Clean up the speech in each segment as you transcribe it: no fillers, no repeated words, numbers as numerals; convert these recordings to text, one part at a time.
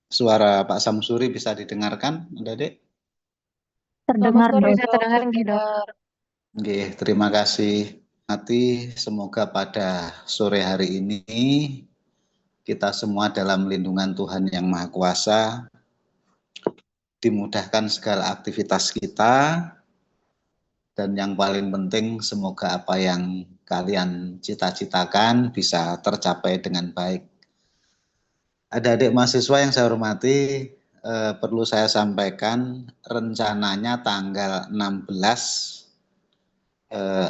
Suara Pak Samsuri bisa didengarkan, Adik? Selamat Terdengar, sore Dok. bisa terdengar nggih, Dok? Oke, terima kasih. Nanti semoga pada sore hari ini kita semua dalam lindungan Tuhan yang Maha Kuasa, dimudahkan segala aktivitas kita, dan yang paling penting semoga apa yang kalian cita-citakan bisa tercapai dengan baik. Adik-adik mahasiswa yang saya hormati, perlu saya sampaikan rencananya tanggal 16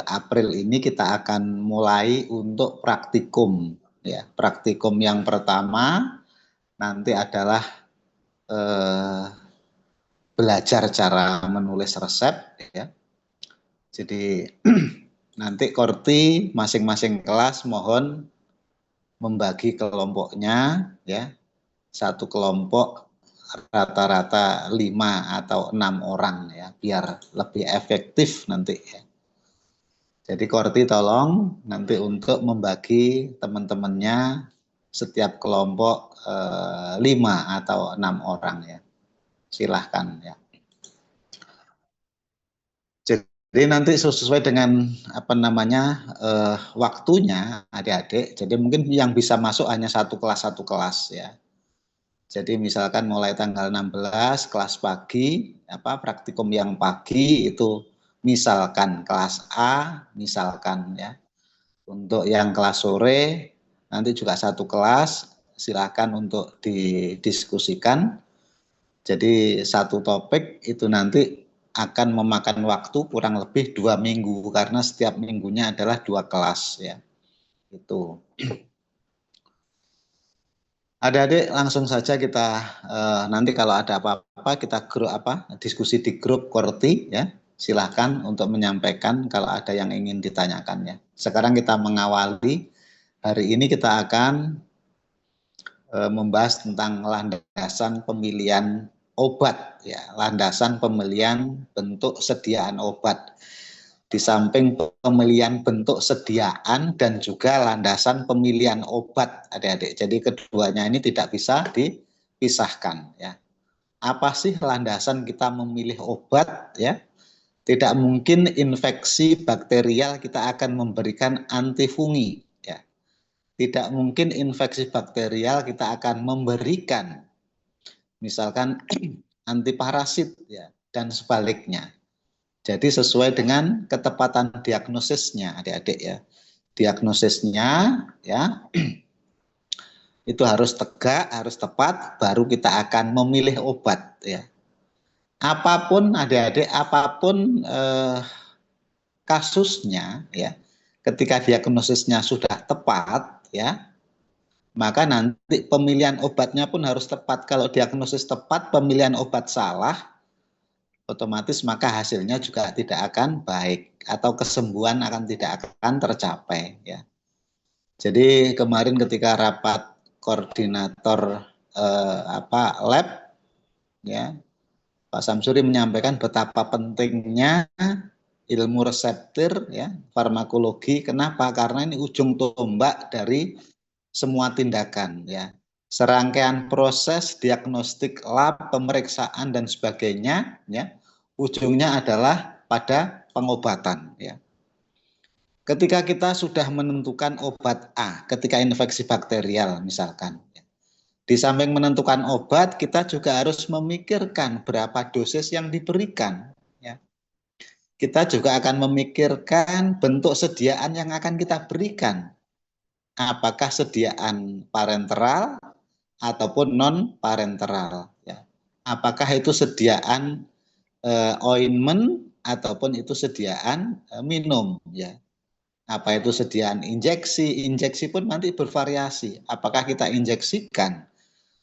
April ini kita akan mulai untuk praktikum. Ya, praktikum yang pertama nanti adalah eh, belajar cara menulis resep. Ya. Jadi nanti Korti masing-masing kelas mohon membagi kelompoknya, ya, satu kelompok rata-rata 5 atau 6 orang, ya, biar lebih efektif nanti. Ya. Jadi Korti tolong nanti untuk membagi teman-temannya setiap kelompok 5 atau 6 orang, ya. Silahkan, ya. Jadi nanti sesuai dengan apa namanya waktunya adik-adik. Jadi mungkin yang bisa masuk hanya satu kelas, ya. Jadi misalkan mulai tanggal 16 kelas pagi, praktikum yang pagi itu misalkan kelas A, misalkan, ya. Untuk yang kelas sore nanti juga satu kelas, silakan untuk didiskusikan. Jadi satu topik itu nanti akan memakan waktu kurang lebih 2 minggu karena setiap minggunya adalah 2 kelas, ya. Itu. Adik-adik langsung saja kita nanti kalau ada apa-apa kita diskusi di grup Korti, ya. Silahkan untuk menyampaikan kalau ada yang ingin ditanyakan, ya. Sekarang kita mengawali hari ini kita akan membahas tentang landasan pemilihan obat, ya, landasan pemilihan bentuk sediaan obat. Di samping pemilihan bentuk sediaan dan juga landasan pemilihan obat, adik-adik. Jadi keduanya ini tidak bisa dipisahkan, ya. Apa sih landasan kita memilih obat, ya? Tidak mungkin infeksi bakterial kita akan memberikan antifungi, ya. Tidak mungkin infeksi bakterial kita akan memberikan misalkan antiparasit, ya, dan sebaliknya. Jadi sesuai dengan ketepatan diagnosisnya, adik-adik, ya. Diagnosisnya, ya, itu harus tegak, harus tepat, baru kita akan memilih obat, ya. Apapun adik-adik, apapun kasusnya, ya, ketika diagnosisnya sudah tepat, ya, maka nanti pemilihan obatnya pun harus tepat. Kalau diagnosis tepat, pemilihan obat salah, otomatis maka hasilnya juga tidak akan baik atau kesembuhan akan tidak akan tercapai, ya. Jadi kemarin ketika rapat koordinator lab, ya, Pak Samsuri menyampaikan betapa pentingnya ilmu reseptir, ya, farmakologi. Kenapa? Karena ini ujung tombak dari semua tindakan, ya. Serangkaian proses diagnostik lab, pemeriksaan dan sebagainya, ya, ujungnya adalah pada pengobatan, ya. Ketika kita sudah menentukan obat A, ketika infeksi bakterial misalkan, ya, di samping menentukan obat, kita juga harus memikirkan berapa dosis yang diberikan, ya. Kita juga akan memikirkan bentuk sediaan yang akan kita berikan. Apakah sediaan parenteral ataupun non parenteral, ya. Apakah itu sediaan ointment ataupun itu sediaan minum, ya. Apa itu sediaan injeksi? Injeksi pun nanti bervariasi. Apakah kita injeksikan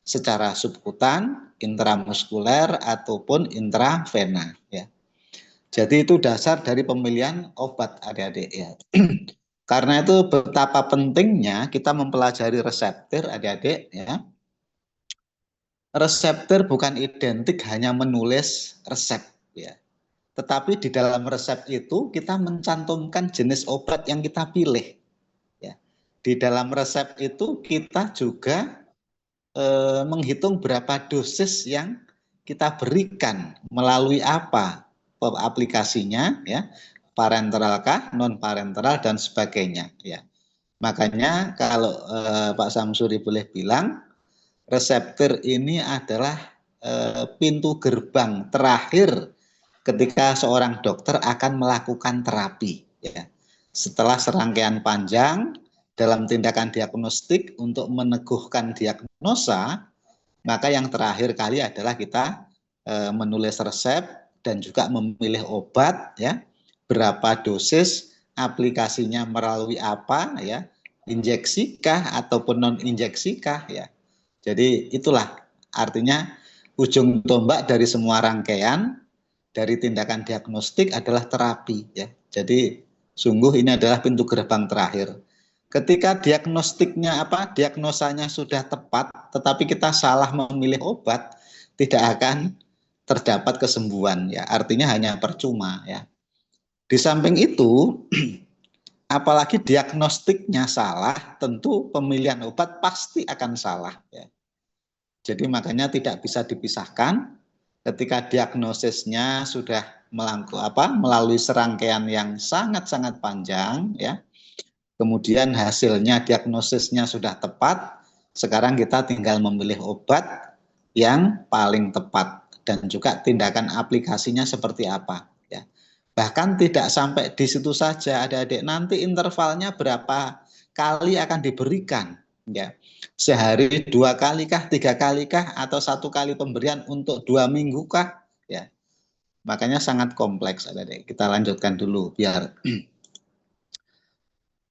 secara subkutan, intramuskuler ataupun intravena, ya. Jadi itu dasar dari pemilihan obat, adik-adik, ya. Karena itu betapa pentingnya kita mempelajari reseptor, adik-adik, ya. Reseptor bukan identik hanya menulis resep, ya. Tetapi di dalam resep itu kita mencantumkan jenis obat yang kita pilih, ya. Di dalam resep itu kita juga menghitung berapa dosis yang kita berikan melalui apa aplikasinya, ya, parenteral kah, non parenteral dan sebagainya, ya. Makanya kalau Pak Samsuri boleh bilang, reseptor ini adalah pintu gerbang terakhir ketika seorang dokter akan melakukan terapi, ya. Setelah serangkaian panjang dalam tindakan diagnostik untuk meneguhkan diagnosa, maka yang terakhir kali adalah kita menulis resep dan juga memilih obat, ya, berapa dosis, aplikasinya melalui apa, ya, injeksikah ataupun non injeksikah, ya. Jadi itulah artinya ujung tombak dari semua rangkaian dari tindakan diagnostik adalah terapi, ya. Jadi sungguh ini adalah pintu gerbang terakhir. Ketika diagnosanya sudah tepat, tetapi kita salah memilih obat, tidak akan terdapat kesembuhan, ya. Artinya hanya percuma, ya. Di samping itu, apalagi diagnostiknya salah, tentu pemilihan obat pasti akan salah, ya. Jadi makanya tidak bisa dipisahkan ketika diagnosisnya sudah melalui serangkaian yang sangat-sangat panjang, ya. Kemudian hasilnya diagnosisnya sudah tepat, sekarang kita tinggal memilih obat yang paling tepat dan juga tindakan aplikasinya seperti apa, ya. Bahkan tidak sampai di situ saja, adik-adik, nanti intervalnya berapa kali akan diberikan, ya. Sehari 2 kali kah, 3 kali kah, atau 1 kali pemberian untuk 2 minggu kah, ya. Makanya sangat kompleks, adik-adik. Kita lanjutkan dulu biar.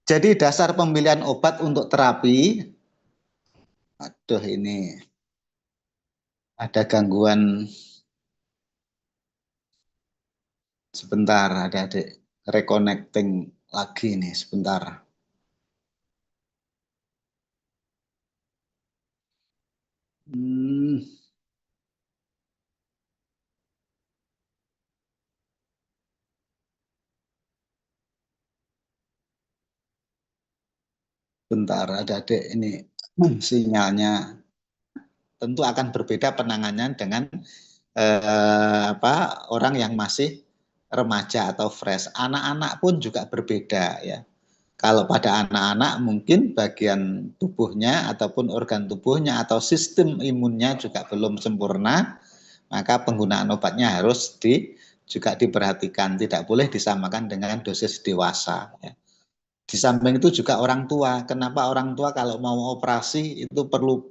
Jadi dasar pemilihan obat untuk terapi, aduh ini ada gangguan sebentar, adik-adik, reconnecting lagi nih sebentar. Bentar, adik-adik, ini sinyalnya tentu akan berbeda penanganannya dengan orang yang masih remaja atau fresh. Anak-anak pun juga berbeda, ya. Kalau pada anak-anak mungkin bagian tubuhnya ataupun organ tubuhnya atau sistem imunnya juga belum sempurna, maka penggunaan obatnya harus juga diperhatikan, tidak boleh disamakan dengan dosis dewasa, ya. Di samping itu juga orang tua. Kenapa orang tua kalau mau operasi itu perlu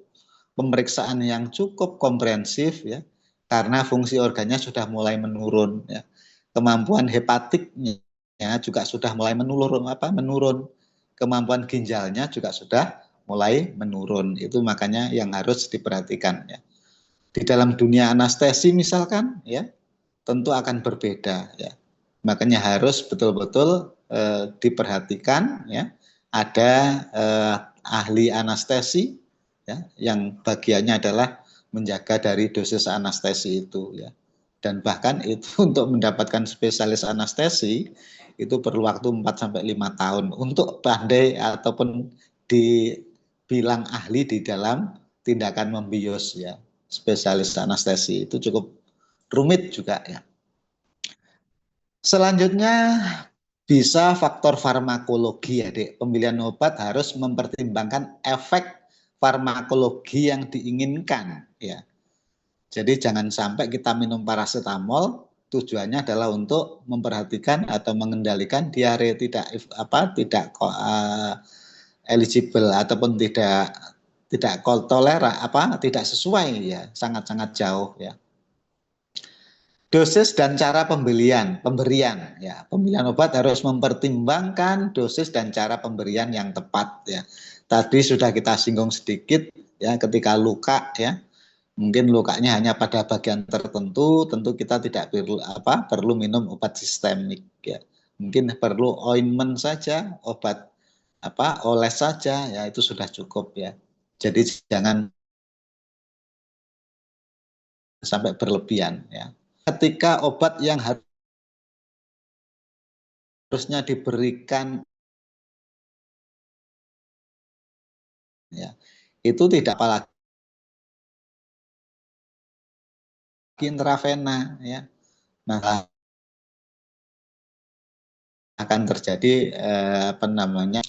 pemeriksaan yang cukup komprehensif, ya, karena fungsi organnya sudah mulai menurun, ya. Kemampuan hepatiknya juga sudah mulai menurun. Kemampuan ginjalnya juga sudah mulai menurun. Itu makanya yang harus diperhatikan, ya. Di dalam dunia anestesi misalkan, ya, tentu akan berbeda, ya. Makanya harus betul-betul diperhatikan, ya. Ada ahli anestesi, ya, yang bagiannya adalah menjaga dari dosis anestesi itu, ya. Dan bahkan itu untuk mendapatkan spesialis anestesi itu perlu waktu 4 sampai 5 tahun untuk pandai ataupun dibilang ahli di dalam tindakan membius, ya. Spesialis anestesi itu cukup rumit juga, ya. Selanjutnya bisa faktor farmakologi, ya, Dek. Pemilihan obat harus mempertimbangkan efek farmakologi yang diinginkan, ya. Jadi jangan sampai kita minum paracetamol tujuannya adalah untuk memperhatikan atau mengendalikan diare tidak eligible ataupun tidak tidak sesuai, ya, sangat-sangat jauh, ya. Dosis dan cara pemberian, ya. Pemilihan obat harus mempertimbangkan dosis dan cara pemberian yang tepat, ya. Tadi sudah kita singgung sedikit, ya, ketika luka, ya. Mungkin lukanya hanya pada bagian tertentu, tentu kita tidak perlu minum obat sistemik, ya. Mungkin perlu ointment saja, obat oles saja, ya, itu sudah cukup, ya. Jadi jangan sampai berlebihan, ya. Ketika obat yang harusnya diberikan, ya, itu tidak apalagi intravena ya. Nah, akan terjadi apa namanya?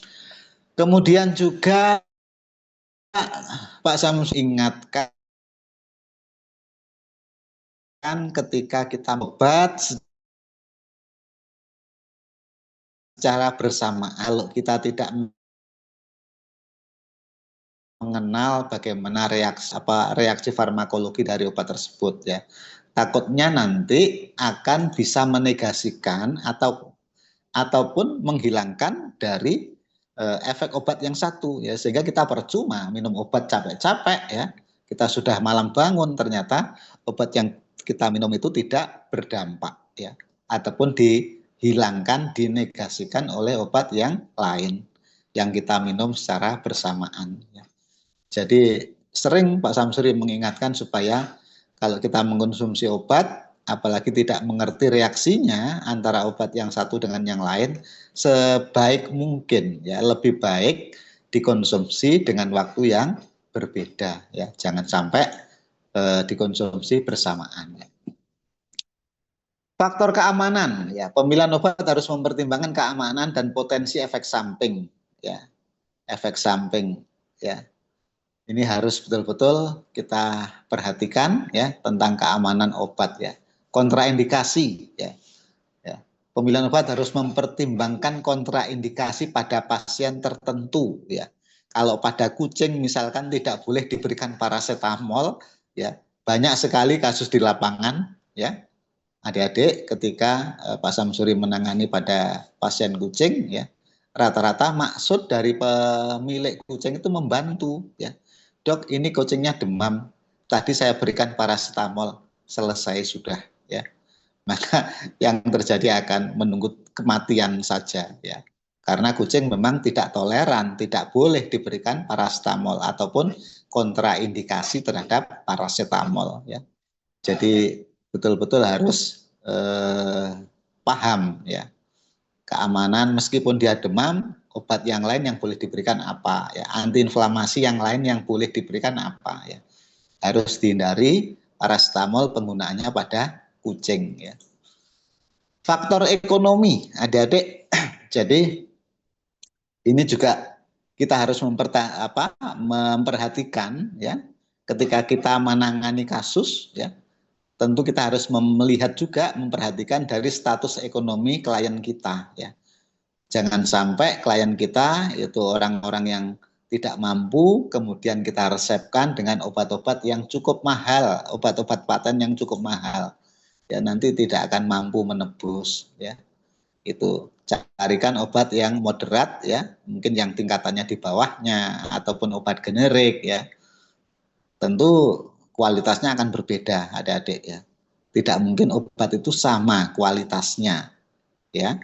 Kemudian juga Pak Samus ingatkan ketika kita obat secara bersama, kalau kita tidak mengenal bagaimana reaksi farmakologi dari obat tersebut ya, takutnya nanti akan bisa menegasikan ataupun menghilangkan dari efek obat yang satu ya, sehingga kita percuma minum obat capek-capek ya, kita sudah malam bangun ternyata obat yang kita minum itu tidak berdampak ya, ataupun dihilangkan, dinegasikan oleh obat yang lain yang kita minum secara bersamaan ya. Jadi sering Pak Samsuri mengingatkan supaya kalau kita mengkonsumsi obat, apalagi tidak mengerti reaksinya antara obat yang satu dengan yang lain, sebaik mungkin ya, lebih baik dikonsumsi dengan waktu yang berbeda ya, jangan sampai dikonsumsi bersamaan. Faktor keamanan ya, pemilihan obat harus mempertimbangkan keamanan dan potensi efek samping ya, efek samping ya. Ini harus betul-betul kita perhatikan ya, tentang keamanan obat ya. Kontraindikasi ya. Ya. Pemilihan obat harus mempertimbangkan kontraindikasi pada pasien tertentu ya. Kalau pada kucing misalkan tidak boleh diberikan paracetamol ya. Banyak sekali kasus di lapangan ya. Adik-adik ketika Pak Samsuri menangani pada pasien kucing ya, rata-rata maksud dari pemilik kucing itu membantu ya. Dok, ini kucingnya demam. Tadi saya berikan paracetamol, selesai sudah ya. Maka yang terjadi akan menunggu kematian saja ya. Karena kucing memang tidak toleran, tidak boleh diberikan paracetamol ataupun kontraindikasi terhadap paracetamol ya. Jadi betul-betul harus paham ya, keamanan, meskipun dia demam, obat yang lain yang boleh diberikan apa ya, antiinflamasi yang lain yang boleh diberikan apa ya, harus dihindari paracetamol penggunaannya pada kucing ya. Faktor ekonomi adik-adik, jadi ini juga kita harus memperhatikan ya, ketika kita menangani kasus ya, tentu kita harus melihat juga, memperhatikan dari status ekonomi klien kita ya. Jangan sampai klien kita itu orang-orang yang tidak mampu, kemudian kita resepkan dengan obat-obat yang cukup mahal, obat-obat paten yang cukup mahal. Ya, nanti tidak akan mampu menebus ya. Itu carikan obat yang moderat ya, mungkin yang tingkatannya di bawahnya, ataupun obat generik ya. Tentu kualitasnya akan berbeda adik-adik ya. Tidak mungkin obat itu sama kualitasnya ya.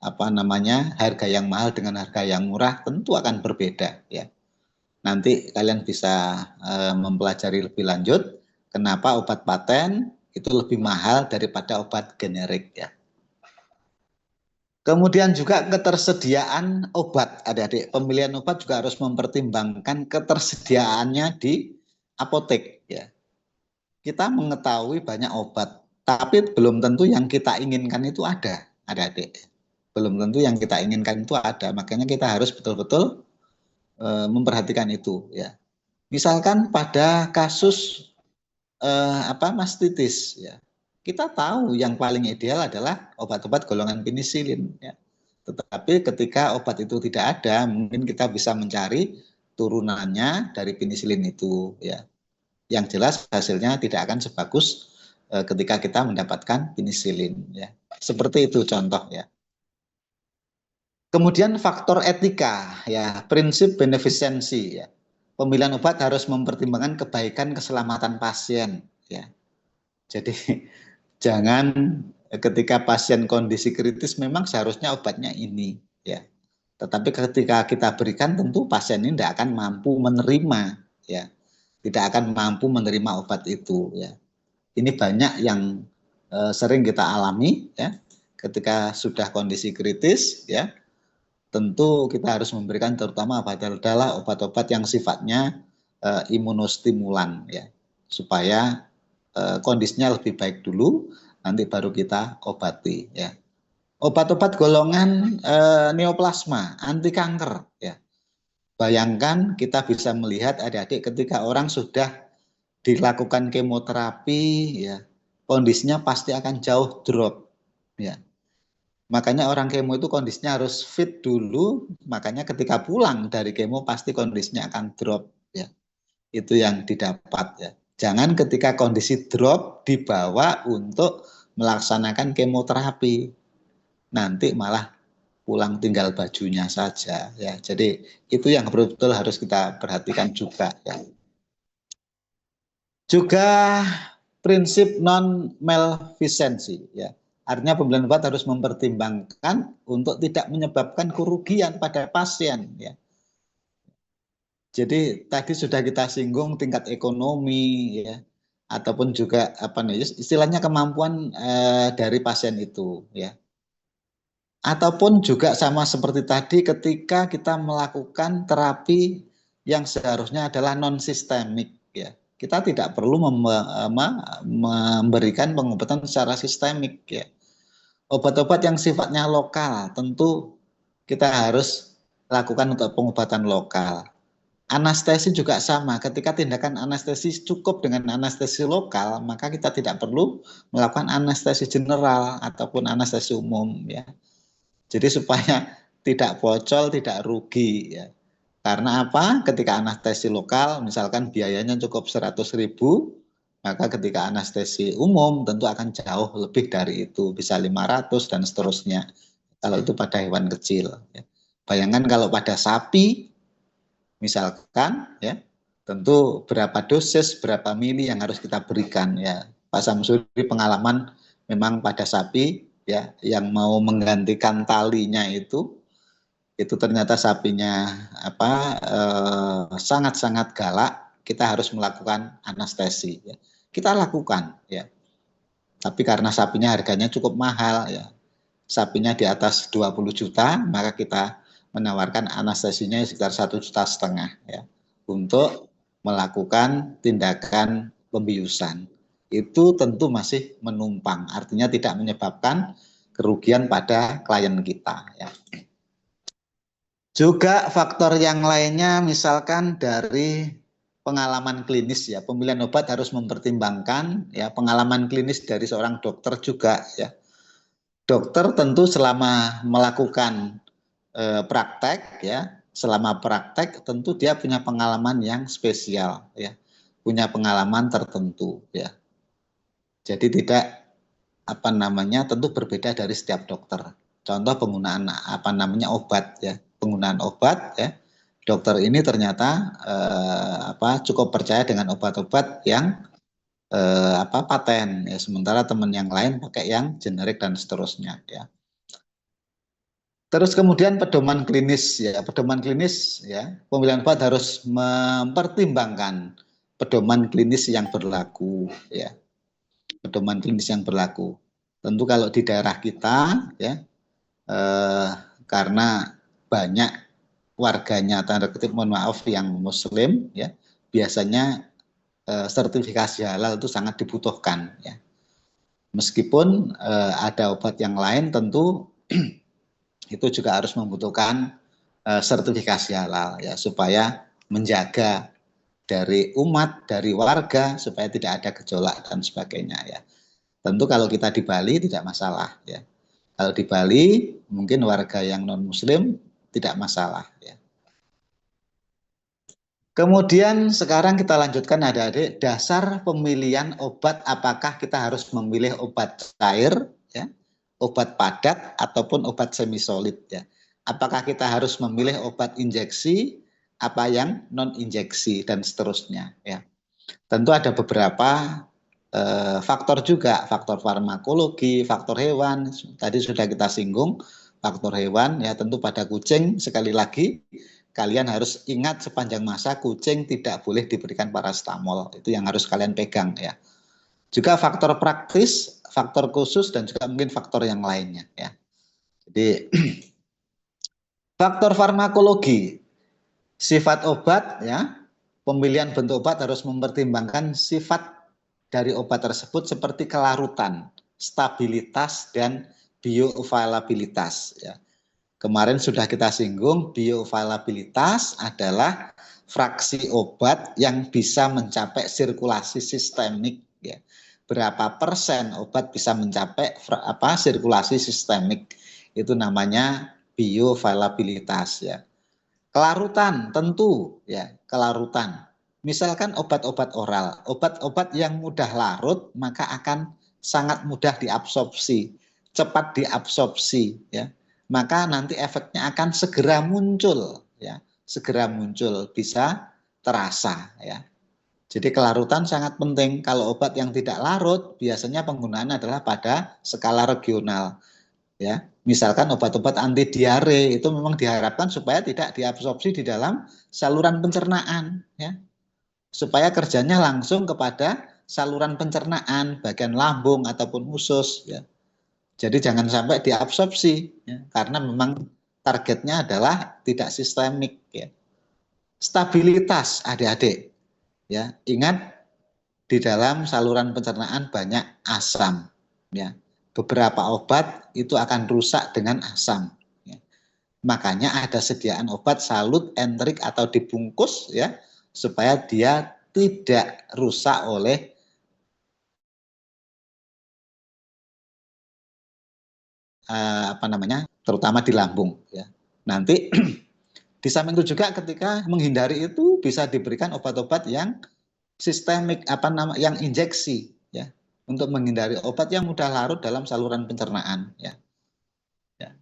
Apa namanya, harga yang mahal dengan harga yang murah tentu akan berbeda ya. Nanti kalian bisa mempelajari lebih lanjut kenapa obat paten itu lebih mahal daripada obat generik ya. Kemudian juga ketersediaan obat, adik-adik. Pemilihan obat juga harus mempertimbangkan ketersediaannya di apotek ya. Kita mengetahui banyak obat, tapi belum tentu yang kita inginkan itu ada, adik-adik. Belum tentu yang kita inginkan itu ada, makanya kita harus betul-betul memperhatikan itu ya. Misalkan pada kasus mastitis ya, kita tahu yang paling ideal adalah obat-obat golongan penisilin ya. Tetapi ketika obat itu tidak ada, mungkin kita bisa mencari turunannya dari penisilin itu ya. Yang jelas hasilnya tidak akan sebagus ketika kita mendapatkan penisilin ya. Seperti itu contoh ya. Kemudian faktor etika ya, prinsip benefisensi ya. Pemilihan obat harus mempertimbangkan kebaikan keselamatan pasien ya. Jadi jangan ketika pasien kondisi kritis memang seharusnya obatnya ini ya. Tetapi ketika kita berikan tentu pasien ini tidak akan mampu menerima ya. Tidak akan mampu menerima obat itu ya. Ini banyak yang sering kita alami ya. Ketika sudah kondisi kritis ya, tentu kita harus memberikan terutama obat-obat yang sifatnya imunostimulan ya, supaya kondisinya lebih baik dulu, nanti baru kita obati ya. Obat-obat golongan neoplasma, anti kanker ya. Bayangkan kita bisa melihat adik-adik ketika orang sudah dilakukan kemoterapi ya, kondisinya pasti akan jauh drop ya. Makanya orang kemo itu kondisinya harus fit dulu, makanya ketika pulang dari kemo pasti kondisinya akan drop ya. Itu yang didapat ya. Jangan ketika kondisi drop dibawa untuk melaksanakan kemoterapi. Nanti malah pulang tinggal bajunya saja ya. Jadi itu yang betul-betul harus kita perhatikan juga ya. Juga prinsip non malfeasance ya. Artinya pembelian obat harus mempertimbangkan untuk tidak menyebabkan kerugian pada pasien ya. Jadi tadi sudah kita singgung tingkat ekonomi ya, ataupun juga apa nih istilahnya kemampuan dari pasien itu ya. Ataupun juga sama seperti tadi ketika kita melakukan terapi yang seharusnya adalah non sistemik ya. Kita tidak perlu memberikan pengobatan secara sistemik ya. Obat-obat yang sifatnya lokal tentu kita harus lakukan untuk pengobatan lokal. Anestesi juga sama, ketika tindakan anestesi cukup dengan anestesi lokal, maka kita tidak perlu melakukan anestesi general ataupun anestesi umum ya. Jadi supaya tidak bocor, tidak rugi ya. Karena apa? Ketika anestesi lokal misalkan biayanya cukup 100.000, maka ketika anestesi umum tentu akan jauh lebih dari itu, bisa 500 dan seterusnya. Kalau itu pada hewan kecil ya. Bayangkan kalau pada sapi misalkan ya, tentu berapa dosis, berapa mili yang harus kita berikan ya. Pak Samsuri pengalaman memang pada sapi ya yang mau menggantikan talinya itu ternyata sapinya apa sangat-sangat galak, kita harus melakukan anestesi ya. Kita lakukan ya. Tapi karena sapinya harganya cukup mahal ya. Sapinya di atas 20 juta, maka kita menawarkan anestesinya sekitar 1,5 juta ya untuk melakukan tindakan pembiusan. Itu tentu masih menumpang, artinya tidak menyebabkan kerugian pada klien kita ya. Juga faktor yang lainnya misalkan dari pengalaman klinis ya, pemilihan obat harus mempertimbangkan ya pengalaman klinis dari seorang dokter juga ya. Dokter tentu selama melakukan praktek ya, selama praktek tentu dia punya pengalaman yang spesial ya, punya pengalaman tertentu ya. Jadi tidak apa namanya tentu berbeda dari setiap dokter. Contoh penggunaan apa namanya obat ya, penggunaan obat ya. Dokter ini ternyata cukup percaya dengan obat-obat yang paten ya, sementara teman yang lain pakai yang generik dan seterusnya ya. Terus kemudian pedoman klinis ya, pedoman klinis ya, pemilihan obat harus mempertimbangkan pedoman klinis yang berlaku ya. Pedoman klinis yang berlaku. Tentu kalau di daerah kita ya karena banyak warganya tanda kutip mohon maaf yang muslim ya, biasanya sertifikasi halal itu sangat dibutuhkan ya. Meskipun ada obat yang lain tentu itu juga harus membutuhkan sertifikasi halal ya supaya menjaga dari umat, dari warga supaya tidak ada gejolak dan sebagainya ya. Tentu kalau kita di Bali tidak masalah ya. Kalau di Bali mungkin warga yang non muslim tidak masalah ya. Kemudian sekarang kita lanjutkan adik-adik dasar pemilihan obat, apakah kita harus memilih obat cair ya, obat padat ataupun obat semi solid ya. Apakah kita harus memilih obat injeksi, apa yang non injeksi dan seterusnya ya. Tentu ada beberapa faktor juga, faktor farmakologi, faktor hewan, tadi sudah kita singgung faktor hewan ya, tentu pada kucing sekali lagi kalian harus ingat sepanjang masa kucing tidak boleh diberikan paracetamol, itu yang harus kalian pegang ya. Juga faktor praktis, faktor khusus dan juga mungkin faktor yang lainnya ya. Jadi faktor farmakologi, sifat obat ya, pemilihan bentuk obat harus mempertimbangkan sifat dari obat tersebut seperti kelarutan, stabilitas, dan bioavailabilitas. Ya. Kemarin sudah kita singgung, bioavailabilitas adalah fraksi obat yang bisa mencapai sirkulasi sistemik. Ya. Berapa persen obat bisa mencapai sirkulasi sistemik, itu namanya bioavailabilitas. Ya. Kelarutan tentu, ya, kelarutan. Misalkan obat-obat oral, obat-obat yang mudah larut maka akan sangat mudah diabsorpsi, cepat diabsorpsi, ya. Maka nanti efeknya akan segera muncul, ya, segera muncul, bisa terasa, ya. Jadi kelarutan sangat penting. Kalau obat yang tidak larut biasanya penggunaan adalah pada skala regional, ya. Misalkan obat-obat anti diare itu memang diharapkan supaya tidak diabsorpsi di dalam saluran pencernaan, ya, supaya kerjanya langsung kepada saluran pencernaan, bagian lambung ataupun usus, ya. Jadi jangan sampai diabsorpsi, ya, karena memang targetnya adalah tidak sistemik, ya. Stabilitas adik-adik, ya, ingat di dalam saluran pencernaan banyak asam, ya. Beberapa obat itu akan rusak dengan asam, ya. Makanya ada sediaan obat salut enterik atau dibungkus, ya, supaya dia tidak rusak oleh terutama di lambung, ya. Nanti di samping itu juga ketika menghindari itu bisa diberikan obat-obat yang sistemik, yang injeksi, ya, untuk menghindari obat yang mudah larut dalam saluran pencernaan, ya. Ya.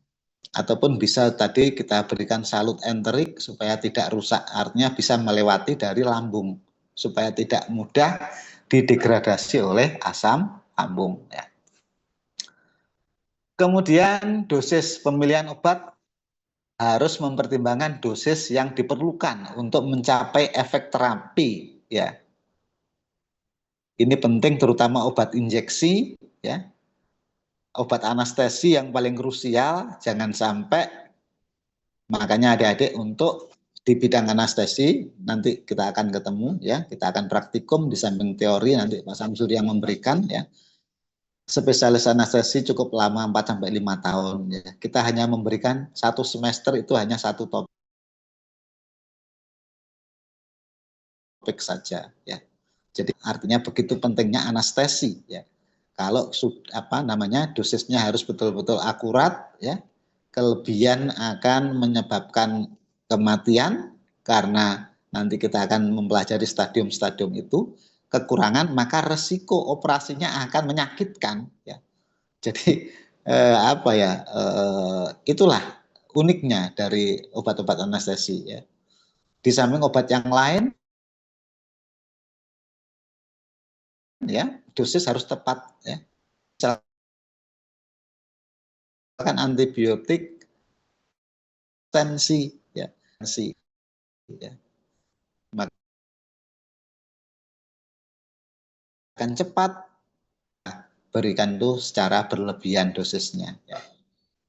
Ataupun bisa tadi kita berikan salut enterik supaya tidak rusak, artinya bisa melewati dari lambung supaya tidak mudah didegradasi oleh asam lambung, ya. Kemudian dosis pemilihan obat harus mempertimbangkan dosis yang diperlukan untuk mencapai efek terapi, ya. Ini penting terutama obat injeksi, ya. Obat anestesi yang paling krusial, jangan sampai, makanya adik-adik untuk di bidang anestesi nanti kita akan ketemu, ya, kita akan praktikum di samping teori nanti Pak Samsuri yang memberikan, ya. Spesialis anestesi cukup lama 4 sampai 5 tahun, ya. Kita hanya memberikan 1 semester itu hanya 1 topik saja, ya. Jadi artinya begitu pentingnya anestesi, ya. Kalau dosisnya harus betul-betul akurat, ya. Kelebihan akan menyebabkan kematian karena nanti kita akan mempelajari stadium-stadium itu. Kekurangan maka resiko operasinya akan menyakitkan, ya. Jadi itulah uniknya dari obat-obat anestesi, ya. Di samping obat yang lain, ya, dosis harus tepat, ya. Misalkan antibiotik tensi, ya, tensi, ya. Makan cepat, berikan itu secara berlebihan dosisnya, ya.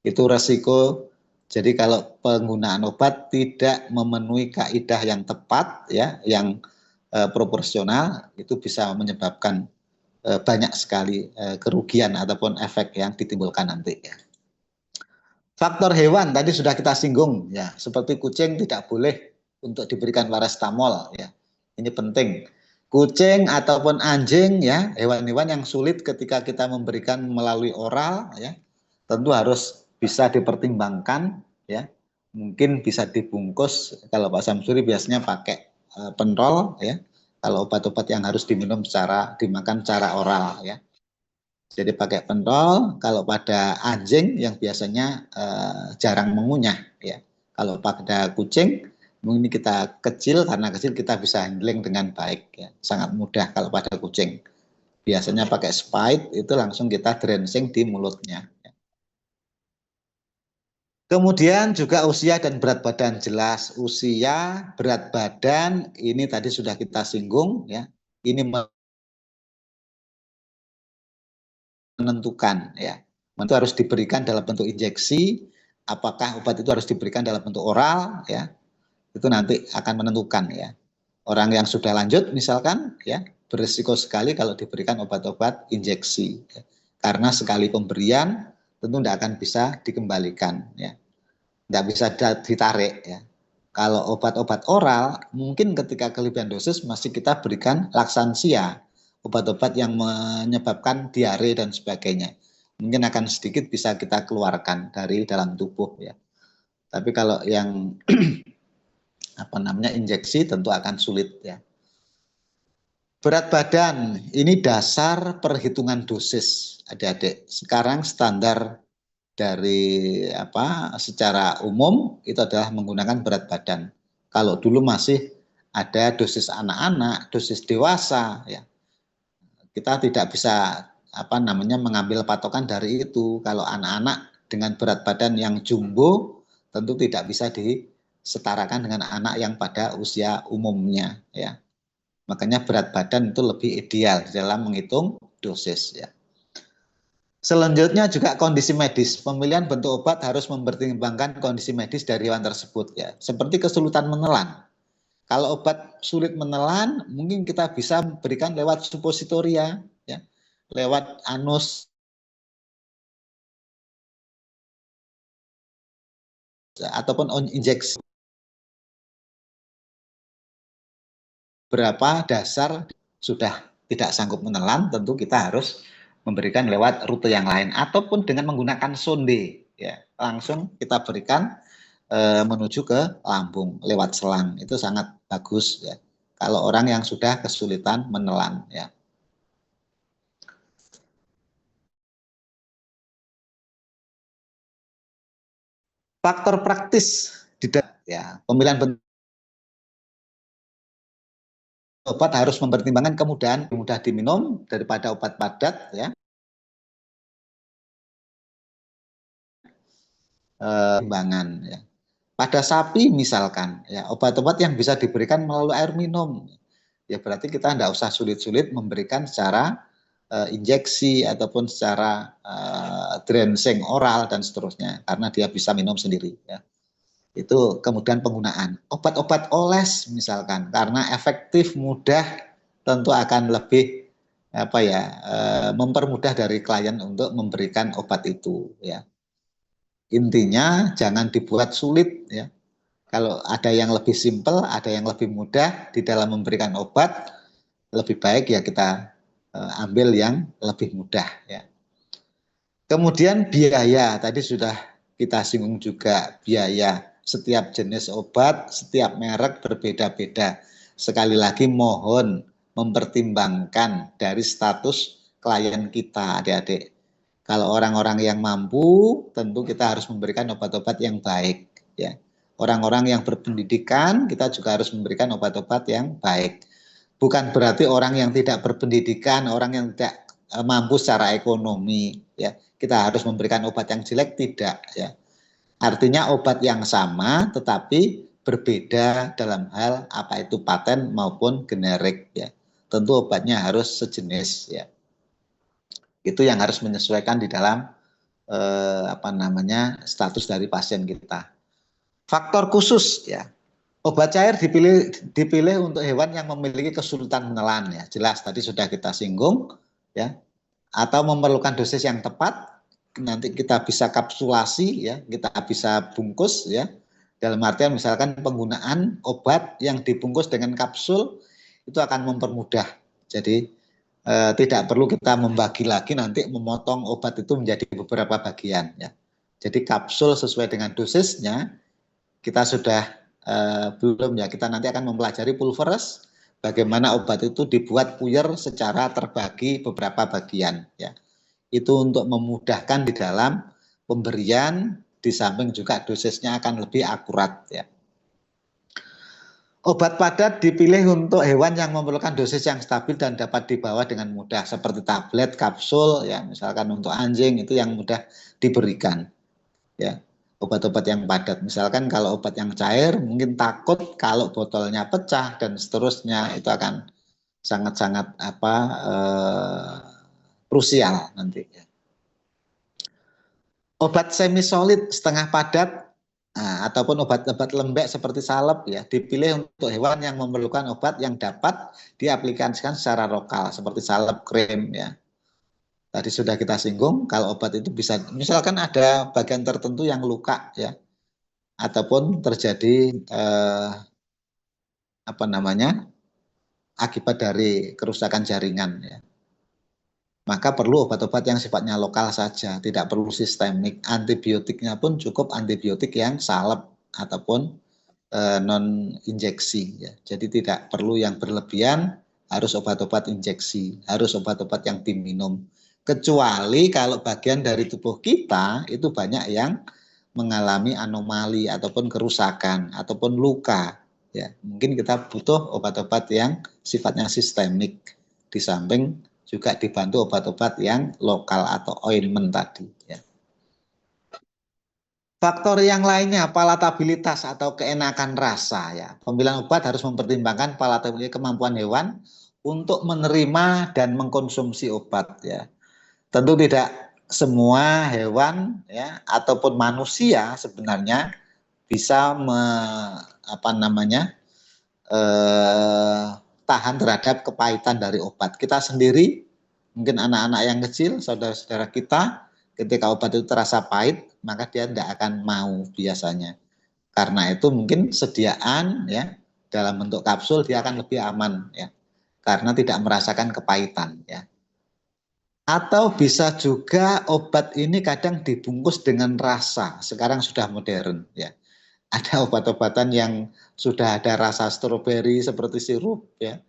Itu resiko. Jadi kalau penggunaan obat tidak memenuhi kaidah yang tepat, ya, yang proporsional, itu bisa menyebabkan banyak sekali kerugian ataupun efek yang ditimbulkan nanti, ya. Faktor hewan tadi sudah kita singgung, ya, seperti kucing tidak boleh untuk diberikan paracetamol, ya. Ini penting. Kucing ataupun anjing, ya, hewan-hewan yang sulit ketika kita memberikan melalui oral, ya, tentu harus bisa dipertimbangkan, ya. Mungkin bisa dibungkus. Kalau Pak Samsuri biasanya pakai penrol, ya. Kalau obat-obat yang harus dimakan secara oral, ya. Jadi pakai pentol. Kalau pada anjing yang biasanya jarang mengunyah, ya. Kalau pada kucing mungkin kita kecil, karena kecil kita bisa handling dengan baik, ya. Sangat mudah kalau pada kucing. Biasanya pakai spite itu langsung kita drenching di mulutnya, ya. Kemudian juga usia dan berat badan, jelas usia, berat badan ini tadi sudah kita singgung, ya. Ini menentukan, ya. Itu harus diberikan dalam bentuk injeksi, apakah obat itu harus diberikan dalam bentuk oral, ya. Itu nanti akan menentukan, ya. Orang yang sudah lanjut misalkan, ya, berisiko sekali kalau diberikan obat-obat injeksi, ya. Karena sekali pemberian tentu tidak akan bisa dikembalikan, ya. Tidak bisa ditarik, ya. Kalau obat-obat oral mungkin ketika kelebihan dosis masih kita berikan laksansia, obat-obat yang menyebabkan diare dan sebagainya. Mungkin akan sedikit bisa kita keluarkan dari dalam tubuh, ya. Tapi kalau yang injeksi tentu akan sulit, ya. Berat badan ini dasar perhitungan dosis, adik-adik. Sekarang standar dari secara umum itu adalah menggunakan berat badan. Kalau dulu masih ada dosis anak-anak, dosis dewasa, ya. Kita tidak bisa mengambil patokan dari itu. Kalau anak-anak dengan berat badan yang jumbo tentu tidak bisa disetarakan dengan anak yang pada usia umumnya, ya. Makanya berat badan itu lebih ideal dalam menghitung dosis, ya. Selanjutnya juga kondisi medis. Pemilihan bentuk obat harus mempertimbangkan kondisi medis dari hewan tersebut, ya. Seperti kesulitan menelan. Kalau obat sulit menelan, mungkin kita bisa berikan lewat suppositoria, ya. Lewat anus ataupun injeksi. Berapa dasar sudah tidak sanggup menelan, tentu kita harus memberikan lewat rute yang lain ataupun dengan menggunakan sonde, ya. Langsung kita berikan menuju ke lambung lewat selang. Itu sangat bagus, ya. Kalau orang yang sudah kesulitan menelan, ya. Faktor praktis di ya, pemilihan bentuk obat harus mempertimbangkan kemudahan, mudah diminum daripada obat padat, ya. Timbangan, ya. Pada sapi misalkan, ya, obat-obat yang bisa diberikan melalui air minum, ya berarti kita tidak usah sulit-sulit memberikan secara injeksi ataupun secara drenching oral dan seterusnya, karena dia bisa minum sendiri, ya. Itu kemudian penggunaan obat-obat oles misalkan, karena efektif, mudah, tentu akan lebih mempermudah dari klien untuk memberikan obat itu, ya. Intinya jangan dibuat sulit, ya. Kalau ada yang lebih simpel, ada yang lebih mudah di dalam memberikan obat, lebih baik ya kita ambil yang lebih mudah, ya. Kemudian biaya, tadi sudah kita singgung juga biaya. Setiap jenis obat, setiap merek berbeda-beda. Sekali lagi mohon mempertimbangkan dari status klien kita, adik-adik. Kalau orang-orang yang mampu, tentu kita harus memberikan obat-obat yang baik, ya. Orang-orang yang berpendidikan, kita juga harus memberikan obat-obat yang baik. Bukan berarti orang yang tidak berpendidikan, orang yang tidak mampu secara ekonomi, ya, kita harus memberikan obat yang jelek, tidak, ya. Artinya obat yang sama tetapi berbeda dalam hal apa itu paten maupun generik, ya. Tentu obatnya harus sejenis, ya. Itu yang harus menyesuaikan di dalam status dari pasien kita. Faktor khusus, ya. Obat cair dipilih untuk hewan yang memiliki kesulitan menelan, ya. Jelas tadi sudah kita singgung, ya. Atau memerlukan dosis yang tepat, nanti kita bisa kapsulasi, ya, kita bisa bungkus, ya. Dalam artian misalkan penggunaan obat yang dibungkus dengan kapsul itu akan mempermudah. Jadi tidak perlu kita membagi lagi, nanti memotong obat itu menjadi beberapa bagian, ya. Jadi kapsul sesuai dengan dosisnya kita sudah belum, ya. Kita nanti akan mempelajari pulveres, bagaimana obat itu dibuat puyer secara terbagi beberapa bagian, ya. Itu untuk memudahkan di dalam pemberian, di samping juga dosisnya akan lebih akurat, ya. Obat padat dipilih untuk hewan yang memerlukan dosis yang stabil dan dapat dibawa dengan mudah, seperti tablet, kapsul, ya, misalkan untuk anjing itu yang mudah diberikan, ya. Obat-obat yang padat, misalkan kalau obat yang cair mungkin takut kalau botolnya pecah dan seterusnya, itu akan sangat-sangat krusial nanti, ya. Obat semi solid setengah padat Nah, ataupun obat-obat lembek seperti salep ya, dipilih untuk hewan yang memerlukan obat yang dapat diaplikasikan secara lokal seperti salep krim ya. Tadi sudah kita singgung kalau obat itu bisa misalkan ada bagian tertentu yang luka ya ataupun terjadi apa namanya? Akibat dari kerusakan jaringan ya. Maka perlu obat-obat yang sifatnya lokal saja, tidak perlu sistemik. Antibiotiknya pun cukup antibiotik yang salep ataupun non injeksi ya. Jadi tidak perlu yang berlebihan, harus obat-obat injeksi, harus obat-obat yang diminum. Kecuali kalau bagian dari tubuh kita itu banyak yang mengalami anomali ataupun kerusakan ataupun luka ya. Mungkin kita butuh obat-obat yang sifatnya sistemik di samping juga dibantu obat-obat yang lokal atau ointment tadi ya. Faktor yang lainnya, palatabilitas atau keenakan rasa ya. Pemilihan obat harus mempertimbangkan palatabilitas kemampuan hewan untuk menerima dan mengkonsumsi obat ya. Tentu tidak semua hewan ya ataupun manusia sebenarnya bisa tahan terhadap kepahitan dari obat. Kita sendiri, mungkin anak-anak yang kecil, saudara-saudara kita, ketika obat itu terasa pahit, maka dia tidak akan mau biasanya. Karena itu mungkin sediaan ya dalam bentuk kapsul dia akan lebih aman ya, karena tidak merasakan kepahitan ya. Atau bisa juga obat ini kadang dibungkus dengan rasa. Sekarang sudah modern ya. Ada obat-obatan yang sudah ada rasa stroberi seperti sirup ya.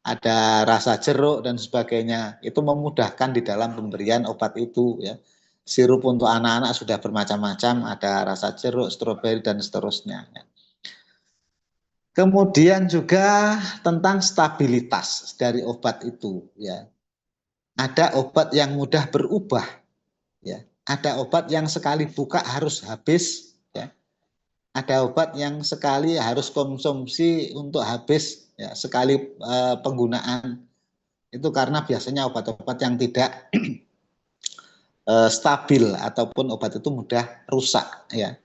Ada rasa jeruk dan sebagainya. Itu memudahkan di dalam pemberian obat itu ya. Sirup untuk anak-anak sudah bermacam-macam, ada rasa jeruk, stroberi dan seterusnya ya. Kemudian juga tentang stabilitas dari obat itu ya. Ada obat yang mudah berubah ya. Ada obat yang sekali buka harus habis ya. Ada obat yang sekali harus konsumsi untuk habis ya, sekali penggunaan. Itu karena biasanya obat-obat yang tidak stabil ataupun obat itu mudah rusak ya.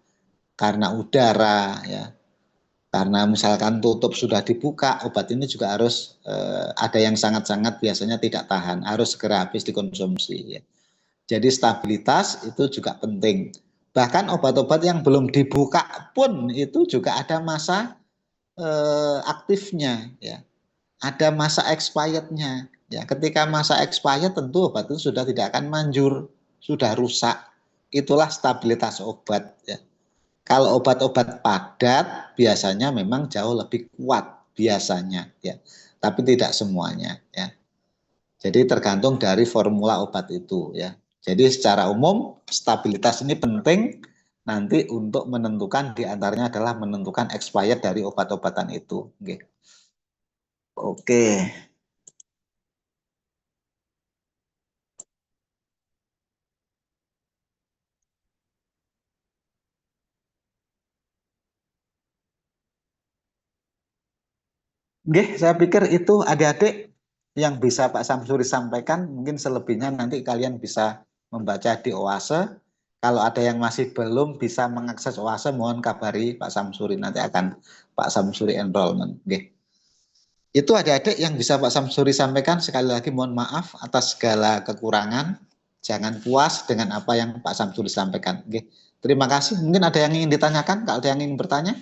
Karena udara ya. Karena misalkan tutup sudah dibuka, obat ini juga harus ada yang sangat-sangat biasanya tidak tahan, harus segera habis dikonsumsi ya. Jadi stabilitas itu juga penting. Bahkan obat-obat yang belum dibuka pun itu juga ada masa aktifnya ya. Ada masa expirednya ya. Ketika masa expired tentu obat itu sudah tidak akan manjur, sudah rusak. Itulah stabilitas obat ya. Kalau obat-obat padat biasanya memang jauh lebih kuat biasanya ya. Tapi tidak semuanya ya. Jadi tergantung dari formula obat itu ya. Jadi secara umum stabilitas ini penting nanti untuk menentukan diantaranya adalah menentukan expired dari obat-obatan itu. Oke. Oke, saya pikir itu adik-adik yang bisa Pak Samsuri sampaikan. Mungkin selebihnya nanti kalian bisa membaca di Oase. Kalau ada yang masih belum bisa mengakses Oase, mohon kabari Pak Samsuri. Nanti akan Pak Samsuri enrollment. Oke. Itu adik-adik yang bisa Pak Samsuri sampaikan. Sekali lagi mohon maaf atas segala kekurangan. Jangan puas dengan apa yang Pak Samsuri sampaikan. Oke. Terima kasih. Mungkin ada yang ingin ditanyakan. Kalau ada yang ingin bertanya.